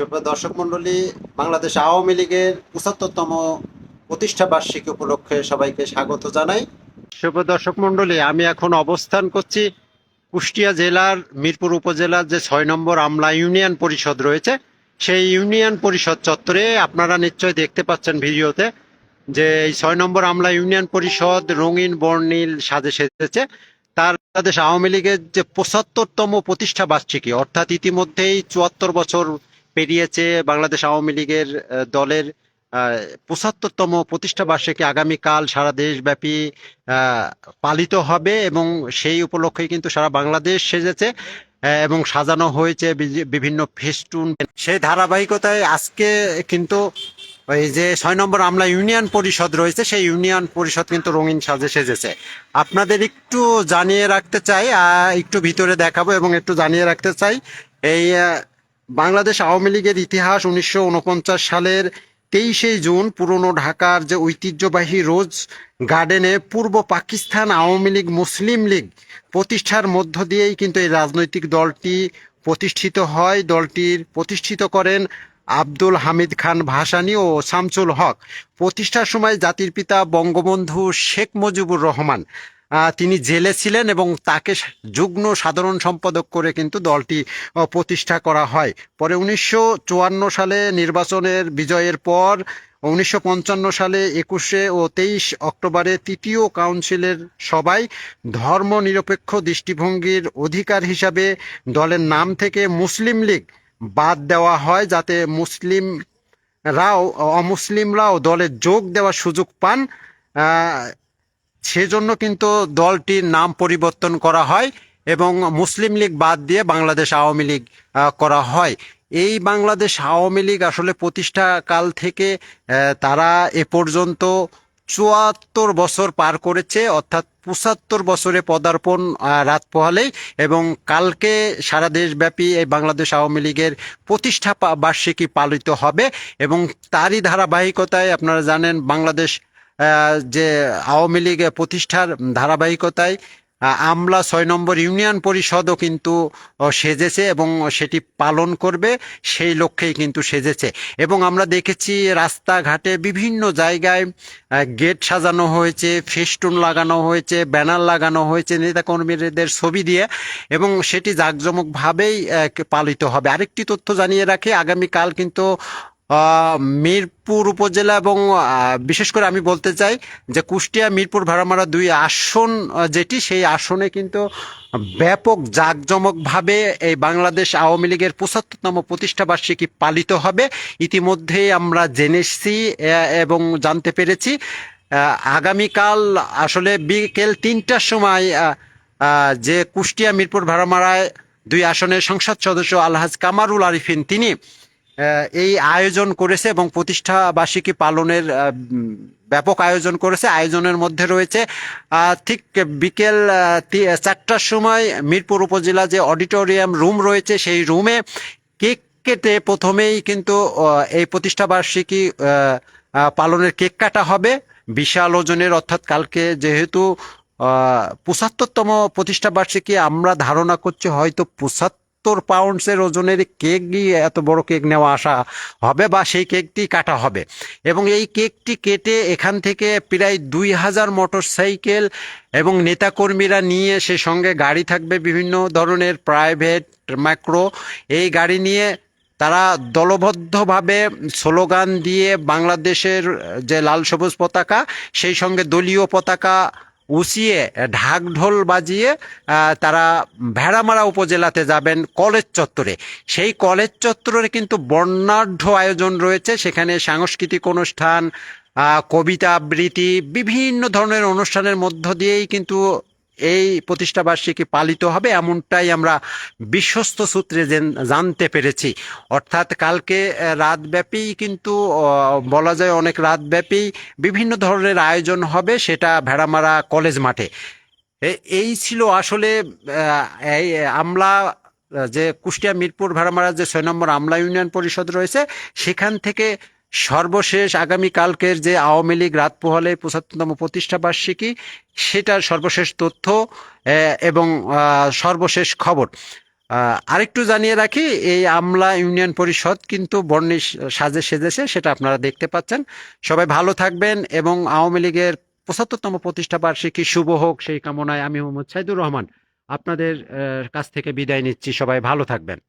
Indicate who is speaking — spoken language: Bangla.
Speaker 1: সুপ্রিয় দর্শক মণ্ডলী, বাংলাদেশ আওয়ামী লীগের ৭৫তম প্রতিষ্ঠা বার্ষিকী উপলক্ষে সবাইকে স্বাগত জানাই। সুপ্রিয় দর্শক মণ্ডলী, আমি এখন অবস্থান করছি কুষ্টিয়া জেলার মিরপুর উপজেলার যে ৬ নম্বর আমলা ইউনিয়ন পরিষদ রয়েছে, সেই ইউনিয়ন পরিষদ চত্বরে। আপনারা নিশ্চয় দেখতে পাচ্ছেন ভিডিওতে যে এই ৬ নম্বর আমলা ইউনিয়ন পরিষদ রঙিন বর্ণিল সাজে সেজেছে। তার বাংলাদেশ আওয়ামী লীগের যে ৭৫তম প্রতিষ্ঠা বার্ষিকী, অর্থাৎ ইতিমধ্যেই ৭৪ বছর পেরিয়েছে বাংলাদেশ আওয়ামী লীগের দলের ৭৫তম প্রতিষ্ঠা বার্ষিকী আগামীকাল সারা দেশব্যাপী পালিত হবে এবং সেই উপলক্ষে কিন্তু সারা বাংলাদেশ সেজেছে এবং সাজানো হয়েছে বিভিন্ন ফেস্টুন। সেই ধারাবাহিকতায় আজকে কিন্তু ওই যে ৬ নম্বর আমলা ইউনিয়ন পরিষদ রয়েছে, সেই ইউনিয়ন পরিষদ কিন্তু রঙিন সাজে সেজেছে। আপনাদের একটু জানিয়ে রাখতে চাই, একটু ভিতরে দেখাবো এবং একটু জানিয়ে রাখতে চাই এই বাংলাদেশ আওয়ামী লীগের ইতিহাস। ১৯৪৯ সালের ২৩শে জুন পুরনো ঢাকার যে ঐতিহ্যবাহী রোজ গার্ডেনে পূর্ব পাকিস্তান আওয়ামী লীগ মুসলিম লীগ প্রতিষ্ঠার মধ্য দিয়েই কিন্তু এই রাজনৈতিক দলটি প্রতিষ্ঠিত হয়। দলটির প্রতিষ্ঠিত করেন আব্দুল হামিদ খান ভাসানী ও শামসুল হক। প্রতিষ্ঠার সময় জাতির পিতা বঙ্গবন্ধু শেখ মুজিবুর রহমান তিনি জেলে ছিলেন এবং তাকে যুগ্ম সাধারণ সম্পাদক করে কিন্তু দলটি প্রতিষ্ঠা করা হয়। পরে ১৯৫৪ সালে নির্বাচনের বিজয়ের পর ১৯৫৫ সালে ২১ ও ২৩ অক্টোবরে তৃতীয় কাউন্সিলের সভায় ধর্মনিরপেক্ষ দৃষ্টিভঙ্গির অধিকার হিসাবে দলের নাম থেকে মুসলিম লীগ বাদ দেওয়া হয়, যাতে অমুসলিমরাও দলে যোগ দেওয়ার সুযোগ পান। সেজন্য কিন্তু দলটির নাম পরিবর্তন করা হয় এবং মুসলিম লীগ বাদ দিয়ে বাংলাদেশ আওয়ামী লীগ করা হয়। এই বাংলাদেশ আওয়ামী লীগ আসলে প্রতিষ্ঠাকাল থেকে তারা এ পর্যন্ত ৭৪ বছর পার করেছে, অর্থাৎ ৭৫ বছরে পদার্পণ রাত পোহালেই, এবং কালকে সারা দেশব্যাপী এই বাংলাদেশ আওয়ামী লীগের প্রতিষ্ঠা বার্ষিকী পালিত হবে। এবং তারই ধারাবাহিকতায় আপনারা জানেন বাংলাদেশ যে আওয়ামী লীগ প্রতিষ্ঠার ধারাবাহিকতায় আমলা ৬ নম্বর ইউনিয়ন পরিষদও কিন্তু সেজেছে এবং সেটি পালন করবে, সেই লক্ষ্যেই কিন্তু সেজেছে। এবং আমরা দেখেছি রাস্তাঘাটে বিভিন্ন জায়গায় গেট সাজানো হয়েছে, ফেস্টুন লাগানো হয়েছে, ব্যানার লাগানো হয়েছে নেতাকর্মীদের ছবি দিয়ে, এবং সেটি জাঁকজমকভাবেই পালিত হবে। আরেকটি তথ্য জানিয়ে রাখি, আগামীকাল কিন্তু মিরপুর উপজেলা এবং বিশেষ করে আমি বলতে চাই যে কুষ্টিয়া মিরপুর ভাড়ামারা ২ আসন যেটি, সেই আসনে কিন্তু ব্যাপক জাঁকজমকভাবে এই বাংলাদেশ আওয়ামী লীগের ৭৫তম প্রতিষ্ঠা বার্ষিকী পালিত হবে। ইতিমধ্যেই আমরা জেনেছি এবং জানতে পেরেছি আগামীকাল আসলে বিকেল ৩টার সময় যে কুষ্টিয়া মিরপুর ভাড়ামারায় ২ আসনের সংসদ সদস্য আলহাজ কামারুল আরিফিন তিনি এই আয়োজন করেছে এবং প্রতিষ্ঠা বার্ষিকী পালনের ব্যাপক আয়োজন করেছে। আয়োজনের মধ্যে রয়েছে ঠিক বিকেল ৪টার সময় মিরপুর উপজেলা যে অডিটোরিয়াম রুম রয়েছে, সেই রুমে কেক কেটে প্রথমেই কিন্তু এই প্রতিষ্ঠা বার্ষিকী পালনের কেক কাটা হবে বিশাল ওজনের। অর্থাৎ কালকে যেহেতু ৭৫তম প্রতিষ্ঠা বার্ষিকী, আমরা ধারণা করছি হয়তো ৭৫ পাউন্ডসের ওজনের কেক দিয়ে এত বড় কেক নেওয়া আসা হবে বা সেই কেকটি কাটা হবে। এবং এই কেকটি কেটে এখান থেকে প্রায় ২০০০ মোটরসাইকেল এবং নেতাকর্মীরা নিয়ে, সে সঙ্গে গাড়ি থাকবে বিভিন্ন ধরনের প্রাইভেট ম্যাক্রো, এই গাড়ি নিয়ে তারা দলবদ্ধভাবে স্লোগান দিয়ে বাংলাদেশের যে লাল সবুজ পতাকা, সেই সঙ্গে দলীয় পতাকা উঁচিয়ে ঢাক ঢোল বাজিয়ে তারা ভেড়ামারা উপজেলাতে যাবেন কলেজ চত্বরে। সেই কলেজ চত্বরে কিন্তু বর্ণাঢ্য আয়োজন রয়েছে, সেখানে সাংস্কৃতিক অনুষ্ঠান, কবিতা আবৃত্তি, বিভিন্ন ধরনের অনুষ্ঠানের মধ্য দিয়েই কিন্তু এই প্রতিষ্ঠা বার্ষিকী পালিত হবে, এমনটাই আমরা বিশ্বস্ত সূত্রে জানতে পেরেছি। অর্থাৎ কালকে রাতব্যাপী কিন্তু বলা যায় অনেক রাতব্যাপী বিভিন্ন ধরনের আয়োজন হবে, সেটা ভেড়ামারা কলেজ মাঠে। এই ছিল আসলে এই আমলা যে কুষ্টিয়া মিরপুর ভেড়ামারা যে ৬ নম্বর আমলা ইউনিয়ন পরিষদ রয়েছে, সেখান থেকে সর্বশেষ আগামীকালকের যে আওয়ামী লীগ রাত পোহালে ৭৫তম প্রতিষ্ঠা বার্ষিকী, সেটার সর্বশেষ তথ্য এবং সর্বশেষ খবর। আরেকটু জানিয়ে রাখি, এই আমলা ইউনিয়ন পরিষদ কিন্তু বর্ণিল সাজে সেজেছে, সেটা আপনারা দেখতে পাচ্ছেন। সবাই ভালো থাকবেন এবং আওয়ামী লীগের 75তম প্রতিষ্ঠা বার্ষিকী শুভ হোক সেই কামনায় আমি মোহাম্মদ সাইদুর রহমান আপনাদের কাছ থেকে বিদায় নিচ্ছি। সবাই ভালো থাকবেন।